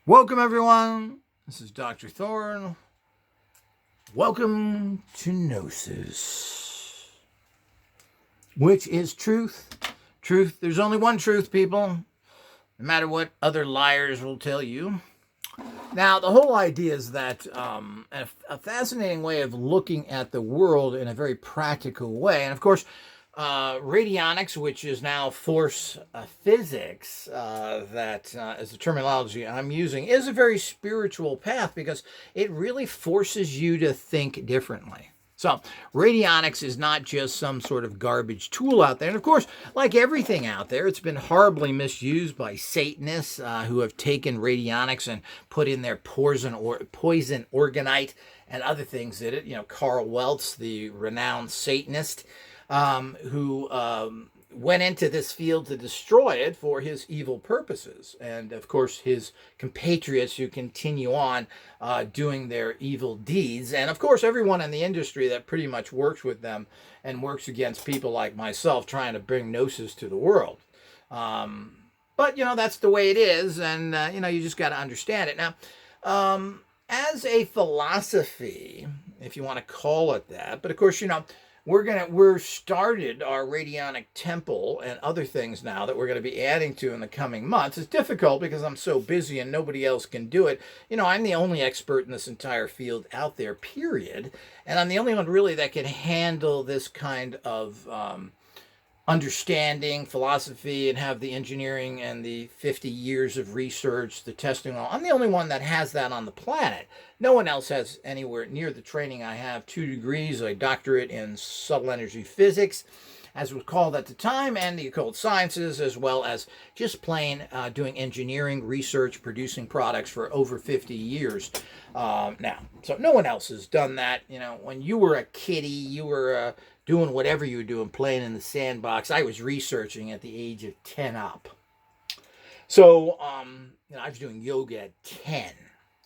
Welcome, everyone. This is Dr. Thorne. Welcome to Gnosis, which is truth. Truth. There's only one truth, people, no matter what other liars will tell you. Now, the whole idea is that a fascinating way of looking at the world in a very practical way. And of course, Radionics, which is now force physics, that is the terminology I'm using, is a very spiritual path because it really forces you to think differently. So, radionics is not just some sort of garbage tool out there. And of course, like everything out there, it's been horribly misused by Satanists who have taken radionics and put in their poison organite and other things in it. You know, Carl Weltz, the renowned Satanist, who went into this field to destroy it for his evil purposes. And of course, his compatriots who continue on doing their evil deeds. And of course, everyone in the industry that pretty much works with them and works against people like myself trying to bring gnosis to the world. But, you know, that's the way it is. And, you know, you just got to understand it. Now, as a philosophy, if you want to call it that, but of course, you know, we're started our radionic temple and other things now that we're going to be adding to in the coming months. It's difficult because I'm so busy and nobody else can do it. You know, I'm the only expert in this entire field out there, period. And I'm the only one really that can handle this kind of understanding, philosophy, and have the engineering and the 50 years of research, the testing. I'm the only one that has that on the planet. No one else has anywhere near the training I have. 2 degrees, a doctorate in subtle energy physics, as was called at the time, and the occult sciences, as well as just plain doing engineering, research, producing products for over 50 years now. So no one else has done that. You know, when you were a kiddie, you were doing whatever you were doing, playing in the sandbox. I was researching at the age of 10 up. So, you know, I was doing yoga at 10.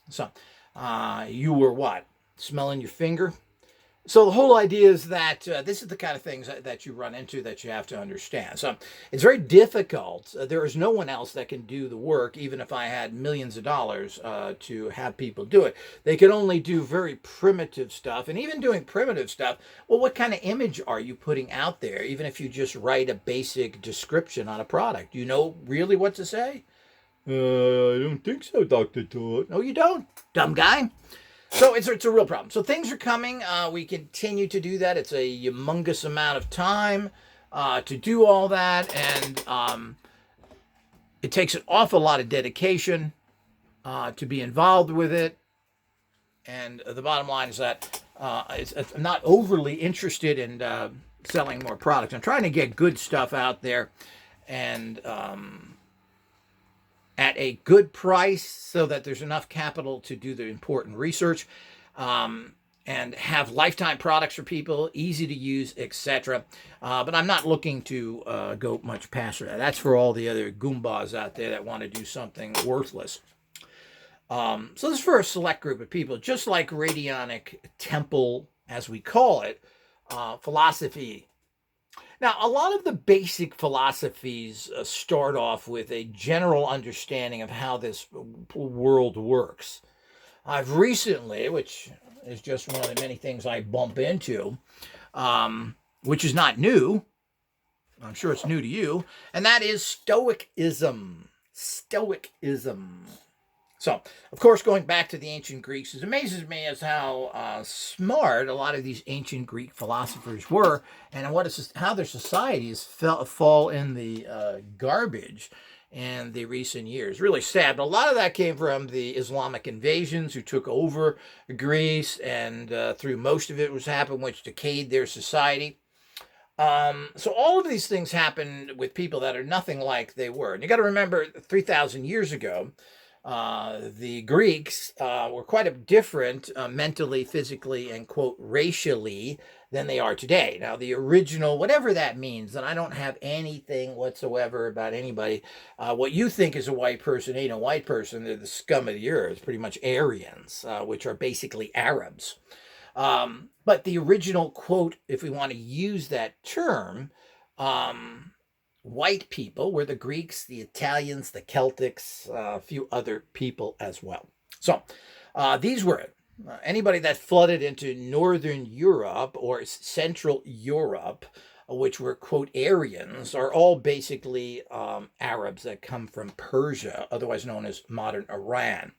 So, you were what? Smelling your finger? So the whole idea is that this is the kind of things that you run into that you have to understand. So it's very difficult. There is no one else that can do the work, even if I had millions of dollars to have people do it. They can only do very primitive stuff. And even doing primitive stuff, well, what kind of image are you putting out there, even if you just write a basic description on a product? Do you know really what to say? I don't think so, Dr. Todd. No, you don't, dumb guy. So it's a real problem. So things are coming. We continue to do that. It's a humongous amount of time to do all that. And it takes an awful lot of dedication to be involved with it. And the bottom line is that I'm not overly interested in selling more products. I'm trying to get good stuff out there and at a good price so that there's enough capital to do the important research and have lifetime products for people, easy to use, etc. But I'm not looking to go much past that. That's for all the other goombas out there that want to do something worthless. So this is for a select group of people, just like Radionic Temple, as we call it, philosophy. Now, a lot of the basic philosophies start off with a general understanding of how this world works. I've recently, which is just one of the many things I bump into, which is not new, I'm sure it's new to you, and that is Stoicism. Stoicism. So, of course, going back to the ancient Greeks, it amazes me as how smart a lot of these ancient Greek philosophers were, and how their societies fall in the garbage in the recent years. Really sad, but a lot of that came from the Islamic invasions who took over Greece, and through most of it was happened, which decayed their society. So all of these things happened with people that are nothing like they were. And you got to remember, 3,000 years ago, the Greeks were quite a different mentally, physically, and, quote, racially than they are today. Now, the original, whatever that means, and I don't have anything whatsoever about anybody. What you think is a white person ain't a white person. They're the scum of the earth, pretty much Aryans, which are basically Arabs. But the original, quote, if we want to use that term, white people were the Greeks, the Italians, the Celtics, a few other people as well. So these were anybody that flooded into Northern Europe or Central Europe, which were, quote, Aryans, are all basically Arabs that come from Persia, otherwise known as modern Iran.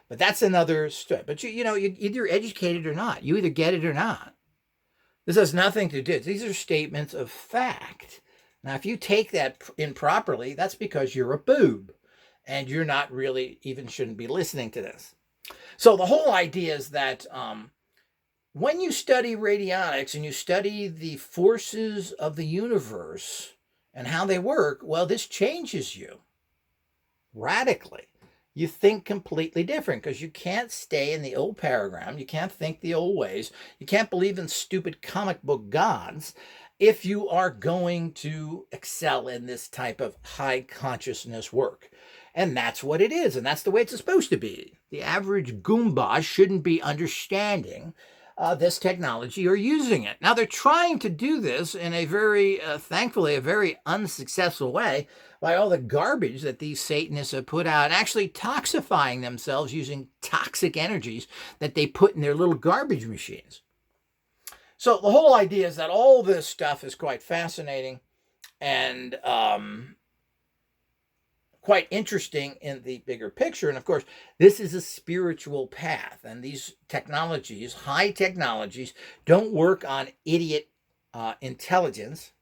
But that's another story. But you're either educated or not. You either get it or not. This has nothing to do. These are statements of fact. Now, if you take that improperly, that's because you're a boob and you're not really even shouldn't be listening to this. So the whole idea is that when you study radionics and you study the forces of the universe and how they work, well, this changes you radically. You think completely different because you can't stay in the old paradigm. You can't think the old ways. You can't believe in stupid comic book gods if you are going to excel in this type of high consciousness work. And that's what it is. And that's the way it's supposed to be. The average Goomba shouldn't be understanding this technology or using it. Now, they're trying to do this in a very, thankfully, a very unsuccessful way by all the garbage that these Satanists have put out, actually toxifying themselves using toxic energies that they put in their little garbage machines. So the whole idea is that all this stuff is quite fascinating and quite interesting in the bigger picture. And of course, this is a spiritual path. And these technologies, high technologies, don't work on idiot intelligence.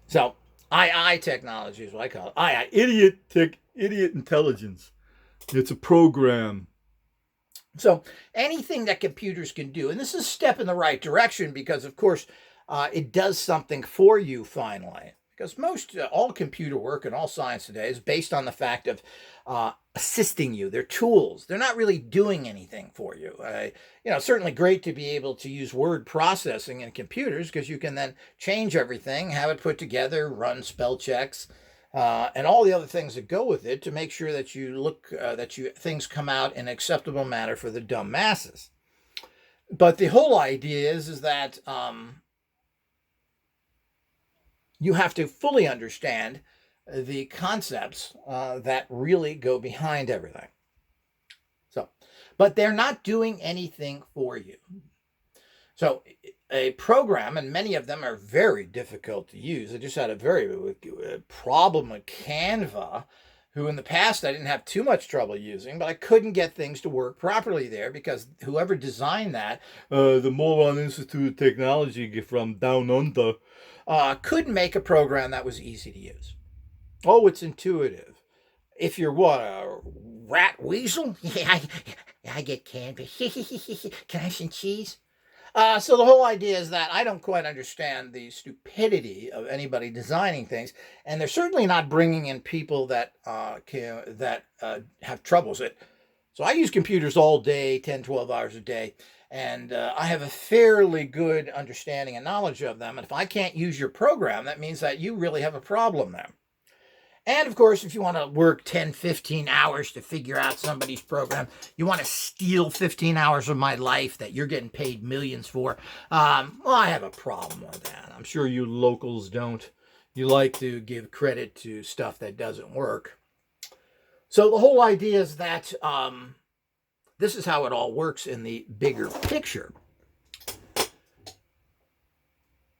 So, II technology is what I call it. Idiot intelligence. It's a program. So, anything that computers can do, and this is a step in the right direction because, of course, it does something for you finally. Because all computer work and all science today is based on the fact of assisting you. They're tools. They're not really doing anything for you. Certainly great to be able to use word processing in computers because you can then change everything, have it put together, run spell checks, and all the other things that go with it to make sure that things come out in an acceptable manner for the dumb masses. But the whole idea is that you have to fully understand the concepts that really go behind everything. But they're not doing anything for you. So a program, and many of them are very difficult to use. I just had a very problem with Canva, who in the past I didn't have too much trouble using, but I couldn't get things to work properly there because whoever designed that, the Moron Institute of Technology from Down Under, couldn't make a program that was easy to use. Oh, it's intuitive. If you're what, a rat weasel? Yeah, I get Canva. Can I have some cheese? So the whole idea is that I don't quite understand the stupidity of anybody designing things, and they're certainly not bringing in people that have troubles with it. So I use computers all day, 10, 12 hours a day, and I have a fairly good understanding and knowledge of them. And if I can't use your program, that means that you really have a problem there. And of course, if you want to work 10, 15 hours to figure out somebody's program, you want to steal 15 hours of my life that you're getting paid millions for, well, I have a problem with that. I'm sure you locals don't. You like to give credit to stuff that doesn't work. So the whole idea is that this is how it all works in the bigger picture.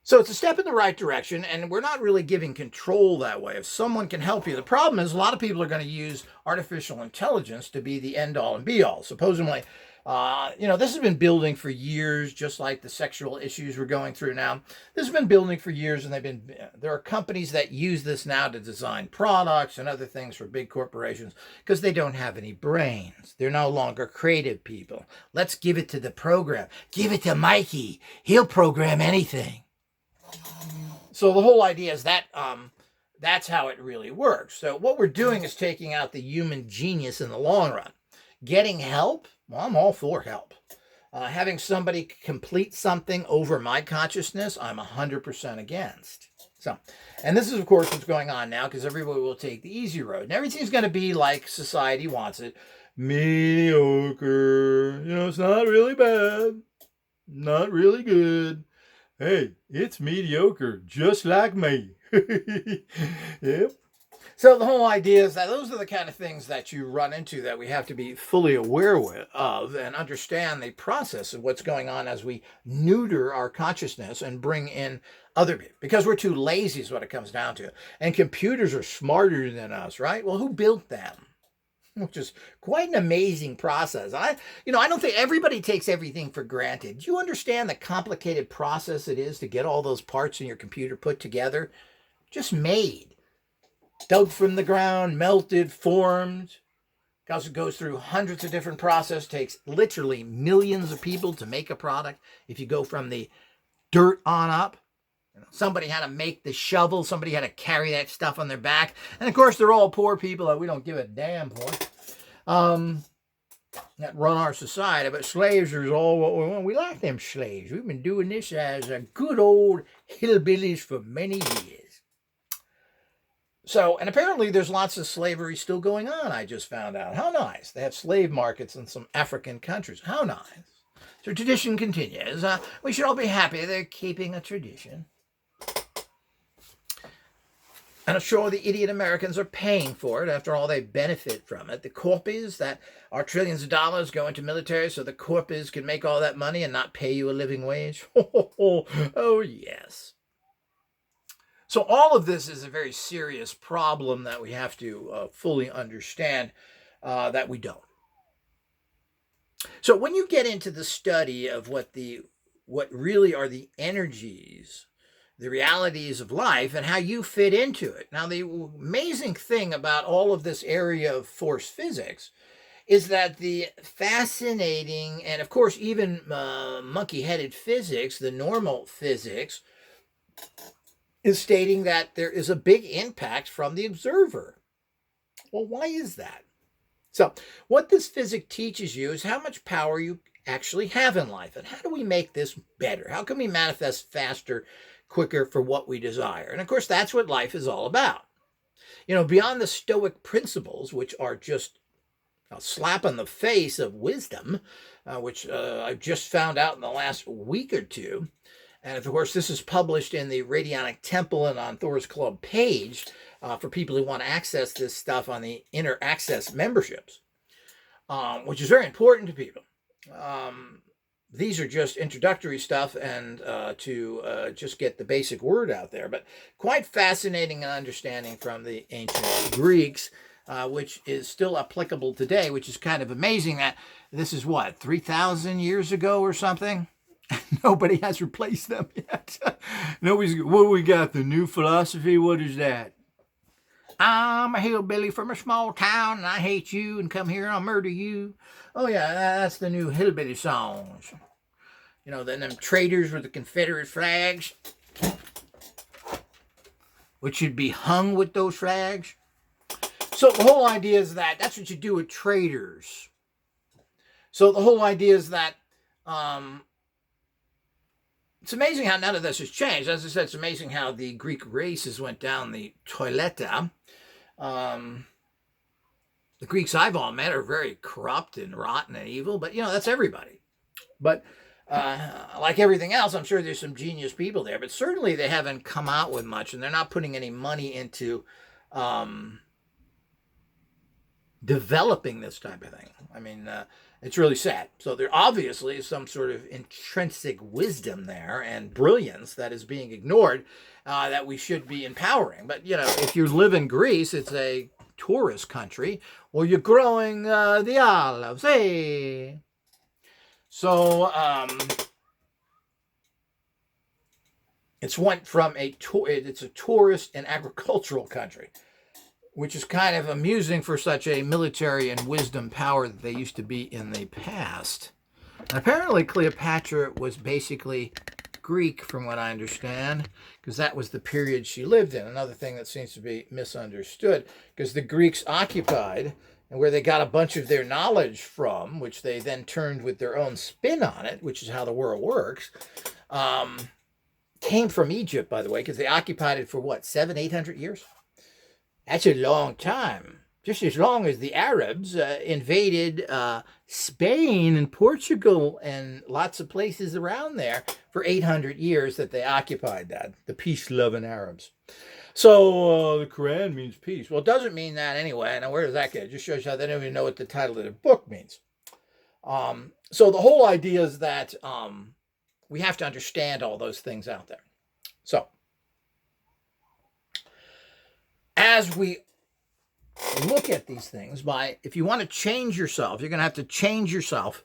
So it's a step in the right direction, and we're not really giving control that way. If someone can help you, the problem is a lot of people are going to use artificial intelligence to be the end-all and be-all. Supposedly, this has been building for years, just like the sexual issues we're going through now. This has been building for years, and there are companies that use this now to design products and other things for big corporations because they don't have any brains. They're no longer creative people. Let's give it to the program. Give it to Mikey. He'll program anything. So the whole idea is that that's how it really works. So what we're doing is taking out the human genius in the long run. Getting help? Well, I'm all for help. Having somebody complete something over my consciousness, I'm 100% against. So, and this is, of course, what's going on now because everybody will take the easy road. And everything's going to be like society wants it. Mediocre. It's not really bad. Not really good. Hey, it's mediocre, just like me. Yep. So the whole idea is that those are the kind of things that you run into that we have to be fully aware of and understand the process of what's going on as we neuter our consciousness and bring in other people. Because we're too lazy is what it comes down to. And computers are smarter than us, right? Well, who built them? Which is quite an amazing process. I don't think everybody takes everything for granted. Do you understand the complicated process it is to get all those parts in your computer put together? Just made. Dug from the ground, melted, formed. It goes through hundreds of different processes, takes literally millions of people to make a product. If you go from the dirt on up, somebody had to make the shovel, somebody had to carry that stuff on their back. And of course, they're all poor people that we don't give a damn for. That run our society, but slaves are all what we want. We like them slaves. We've been doing this as a good old hillbillies for many years. So, and apparently there's lots of slavery still going on, I just found out. How nice. They have slave markets in some African countries. How nice. So tradition continues. We should all be happy they're keeping a tradition. And I'm sure the idiot Americans are paying for it. After all, they benefit from it. The corpses that are trillions of dollars go into military so the corpses can make all that money and not pay you a living wage. Oh, yes. So all of this is a very serious problem that we have to fully understand that we don't. So when you get into the study of what really are the energies, the realities of life, and how you fit into it. Now, the amazing thing about all of this area of force physics is that the fascinating, and of course even monkey-headed physics, the normal physics, is stating that there is a big impact from the observer. Well, why is that? So what this physics teaches you is how much power you actually have in life, and how do we make this better? How can we manifest faster, quicker for what we desire? And of course, that's what life is all about. Beyond the Stoic principles, which are just a slap on the face of wisdom, which I've just found out in the last week or two. And of course, this is published in the Radionic Temple and on Thor's Club page for people who want to access this stuff on the Inner Access memberships, which is very important to people. These are just introductory stuff and to just get the basic word out there, but quite fascinating and understanding from the ancient Greeks, which is still applicable today, which is kind of amazing that this is 3,000 years ago or something? Nobody has replaced them yet. Nobody's. What we got? The new philosophy? What is that? I'm a hillbilly from a small town, and I hate you, and come here and I'll murder you. Oh yeah, that's the new hillbilly songs. Then them traders with the Confederate flags, which should be hung with those flags. So the whole idea is that's what you do with traders. So the whole idea is that it's amazing how none of this has changed. As I said, it's amazing how the Greek races went down the toiletta. The Greeks I've all met are very corrupt and rotten and evil, but that's everybody. But like everything else, I'm sure there's some genius people there, but certainly they haven't come out with much, and they're not putting any money into developing this type of thing. I mean, it's really sad. So there obviously is some sort of intrinsic wisdom there and brilliance that is being ignored that we should be empowering. But, if you live in Greece, it's a tourist country, or you're growing the olives. Hey! So it's went from it's a tourist and agricultural country, which is kind of amusing for such a military and wisdom power that they used to be in the past. And apparently Cleopatra was basically Greek, from what I understand, because that was the period she lived in. Another thing that seems to be misunderstood, because the Greeks occupied, and where they got a bunch of their knowledge from, which they then turned with their own spin on it, which is how the world works, came from Egypt, by the way, because they occupied it for 700-800 years? That's a long time. just as long as the Arabs invaded Spain and Portugal and lots of places around there for 800 years that they occupied that, the peace-loving Arabs. So the Quran means peace. Well, it doesn't mean that anyway. Now, where does that get? It just shows you how they don't even know what the title of the book means. So the whole idea is that we have to understand all those things out there. So as we look at these things, if you want to change yourself, you're going to have to change yourself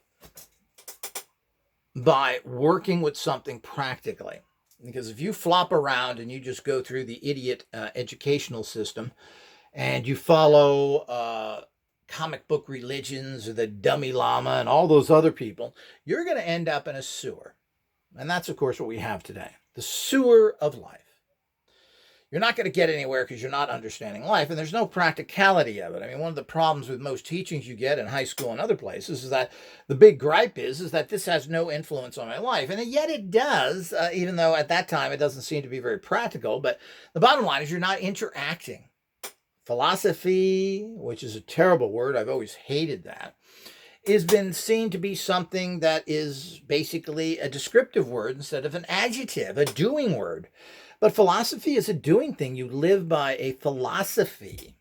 by working with something practically. Because if you flop around and you just go through the idiot educational system and you follow comic book religions or the dummy llama and all those other people, you're going to end up in a sewer. And that's, of course, what we have today. The sewer of life. You're not going to get anywhere because you're not understanding life, and there's no practicality of it. I mean, one of the problems with most teachings you get in high school and other places is that the big gripe is that this has no influence on my life, and yet it does, even though at that time it doesn't seem to be very practical. But the bottom line is you're not interacting. Philosophy, which is a terrible word, I've always hated that, has been seen to be something that is basically a descriptive word instead of an adjective, a doing word. But philosophy is a doing thing. You live by a philosophy.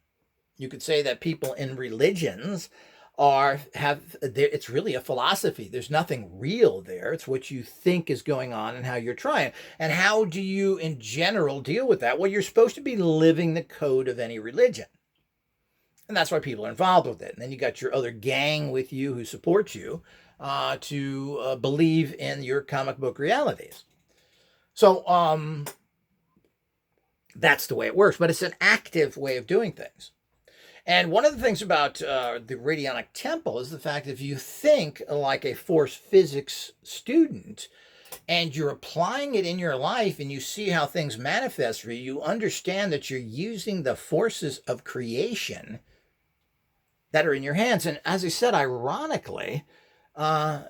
You could say that people in religions it's really a philosophy. There's nothing real there. It's what you think is going on and how you're trying. And how do you, in general, deal with that? Well, you're supposed to be living the code of any religion. And that's why people are involved with it. And then you got your other gang with you who support you to believe in your comic book realities. So, that's the way it works, but it's an active way of doing things. And one of the things about the Radionic Temple is the fact that if you think like a force physics student and you're applying it in your life and you see how things manifest for you, you understand that you're using the forces of creation that are in your hands. And as I said, ironically,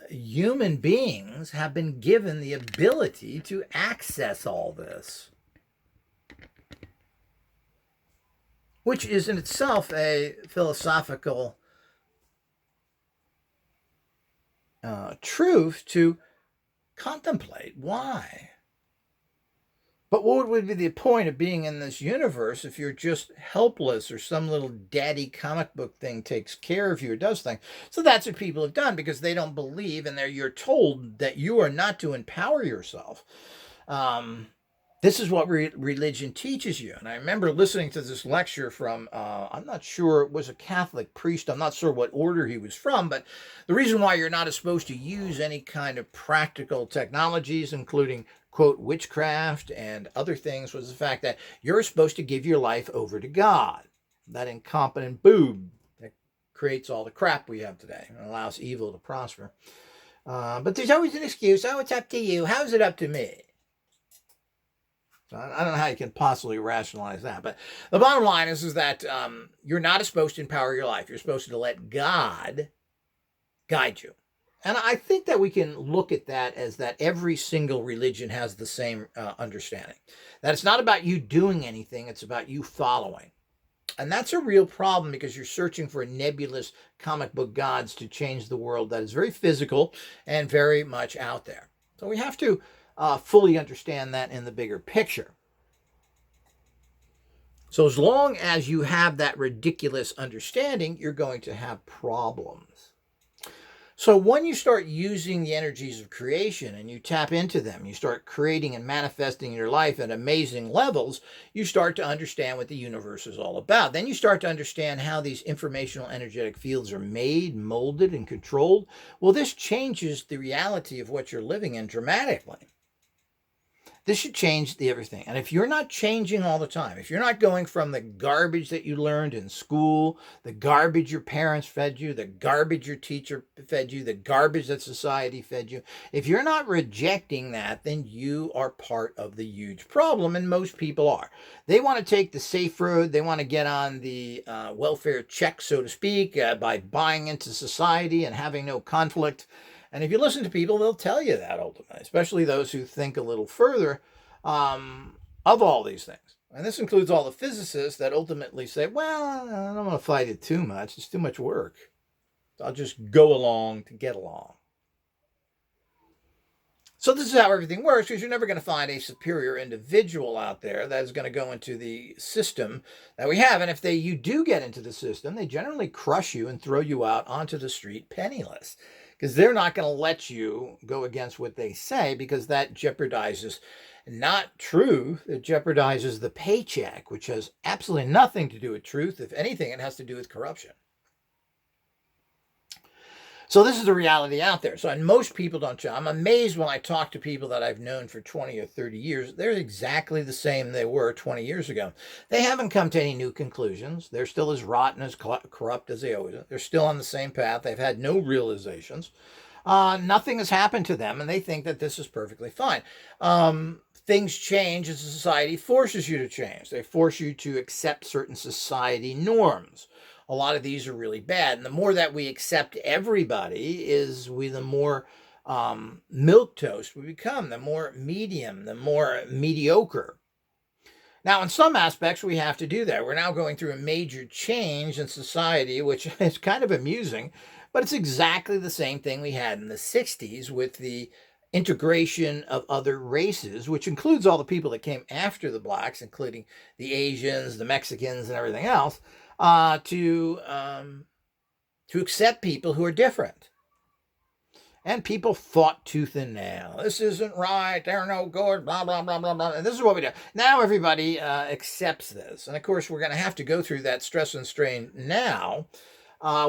human beings have been given the ability to access all this, which is in itself a philosophical truth to contemplate. Why? But what would be the point of being in this universe if you're just helpless or some little daddy comic book thing takes care of you or does things? So that's what people have done because they don't believe and you're told that you are not to empower yourself. This is what religion teaches you. And I remember listening to this lecture from, I'm not sure, it was a Catholic priest. I'm not sure what order he was from, but the reason why you're not supposed to use any kind of practical technologies, including, quote, witchcraft and other things, was the fact that you're supposed to give your life over to God, that incompetent boob that creates all the crap we have today and allows evil to prosper. But there's always an excuse. Oh, it's up to you. How's it up to me? I don't know how you can possibly rationalize that. But the bottom line is that you're not supposed to empower your life. You're supposed to let God guide you. And I think that we can look at that as that every single religion has the same understanding. That it's not about you doing anything. It's about you following. And that's a real problem because you're searching for nebulous comic book gods to change the world that is very physical and very much out there. So we have to fully understand that in the bigger picture. So as long as you have that ridiculous understanding, you're going to have problems. So when you start using the energies of creation and you tap into them, you start creating and manifesting your life at amazing levels, you start to understand what the universe is all about. Then you start to understand how these informational energetic fields are made, molded, and controlled. Well, this changes the reality of what you're living in dramatically. This should change everything. And if you're not changing all the time, if you're not going from the garbage that you learned in school, the garbage your parents fed you, the garbage your teacher fed you, the garbage that society fed you, if you're not rejecting that, then you are part of the huge problem, and most people are. They want to take the safe road. They want to get on the welfare check, so to speak, by buying into society and having no conflict. And if you listen to people, they'll tell you that ultimately, especially those who think a little further of all these things. And this includes all the physicists that ultimately say, well, I don't want to fight it too much. It's too much work. So I'll just go along to get along. So this is how everything works, because you're never going to find a superior individual out there that is going to go into the system that we have. And if you do get into the system, they generally crush you and throw you out onto the street penniless, because they're not going to let you go against what they say, because that jeopardizes not truth, it jeopardizes the paycheck, which has absolutely nothing to do with truth. If anything, it has to do with corruption. So this is the reality out there. So, and most people don't change. I'm amazed when I talk to people that I've known for 20 or 30 years. They're exactly the same they were 20 years ago. They haven't come to any new conclusions. They're still as rotten, as corrupt as they always are. They're still on the same path. They've had no realizations. Nothing has happened to them, and they think that this is perfectly fine. Things change as society forces you to change. They force you to accept certain society norms. A lot of these are really bad. And the more that we accept everybody the more milquetoast we become, the more medium, the more mediocre. Now, in some aspects, we have to do that. We're now going through a major change in society, which is kind of amusing, but it's exactly the same thing we had in the 60s with the integration of other races, which includes all the people that came after the blacks, including the Asians, the Mexicans, and everything else. To accept people who are different. And people fought tooth and nail. This isn't right. They're no good. Blah, blah, blah, blah, blah. And this is what we do. Now everybody accepts this. And of course, we're going to have to go through that stress and strain now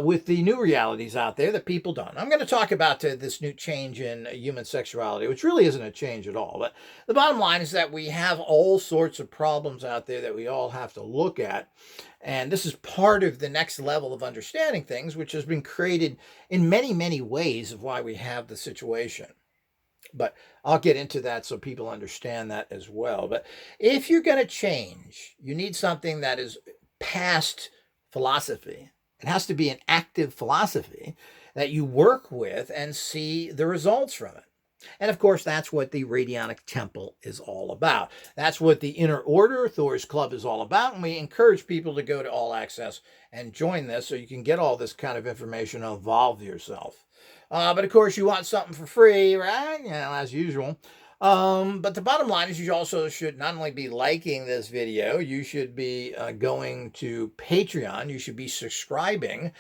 with the new realities out there that people don't. I'm going to talk about this new change in human sexuality, which really isn't a change at all. But the bottom line is that we have all sorts of problems out there that we all have to look at. And this is part of the next level of understanding things, which has been created in many, many ways of why we have the situation. But I'll get into that so people understand that as well. But if you're going to change, you need something that is past philosophy. It has to be an active philosophy that you work with and see the results from it. And of course, that's what the Radionic Temple is all about. That's what the Inner Order, Thor's Club, is all about. And we encourage people to go to All Access and join this so you can get all this kind of information and evolve yourself. But of course, you want something for free, right? As usual. But the bottom line is you also should not only be liking this video, you should be going to Patreon. You should be subscribing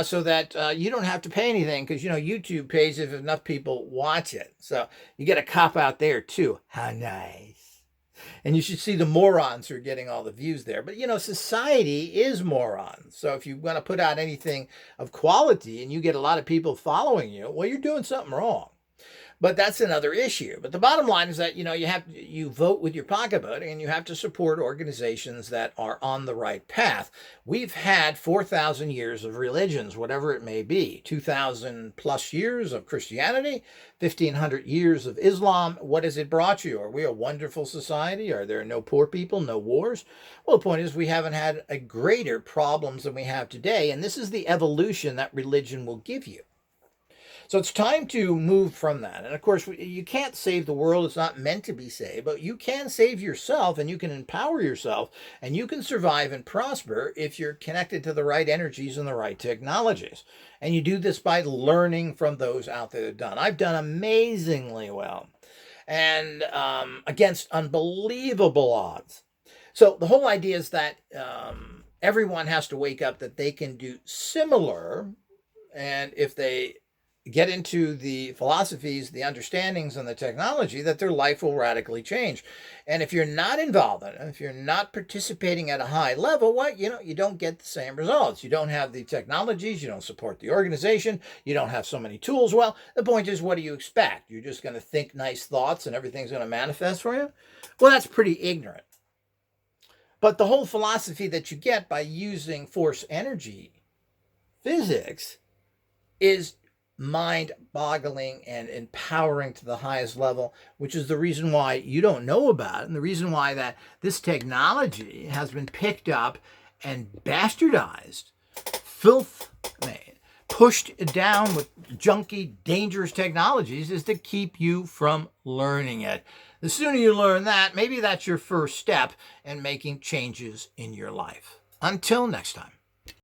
so that you don't have to pay anything, because, YouTube pays if enough people watch it. So you get a cop out there too. How nice. And you should see the morons who are getting all the views there. But, society is morons. So if you want to put out anything of quality and you get a lot of people following you, well, you're doing something wrong. But that's another issue. But the bottom line is that, you vote with your pocketbook, and you have to support organizations that are on the right path. We've had 4,000 years of religions, whatever it may be, 2,000 plus years of Christianity, 1,500 years of Islam. What has it brought you? Are we a wonderful society? Are there no poor people, no wars? Well, the point is we haven't had a greater problems than we have today. And this is the evolution that religion will give you. So it's time to move from that. And of course, you can't save the world. It's not meant to be saved, but you can save yourself, and you can empower yourself, and you can survive and prosper if you're connected to the right energies and the right technologies. And you do this by learning from those out there that have done. I've done amazingly well, and against unbelievable odds. So the whole idea is that everyone has to wake up that they can do similar, and if they get into the philosophies, the understandings, and the technology, that their life will radically change. And if you're not involved in it, if you're not participating at a high level, you don't get the same results. You don't have the technologies, you don't support the organization, you don't have so many tools. Well, the point is, what do you expect? You're just going to think nice thoughts and everything's going to manifest for you? Well, that's pretty ignorant. But the whole philosophy that you get by using force energy physics is mind-boggling and empowering to the highest level, which is the reason why you don't know about it, and the reason why that this technology has been picked up and bastardized, pushed down with junky, dangerous technologies, is to keep you from learning it. The sooner you learn that, maybe that's your first step in making changes in your life. Until next time.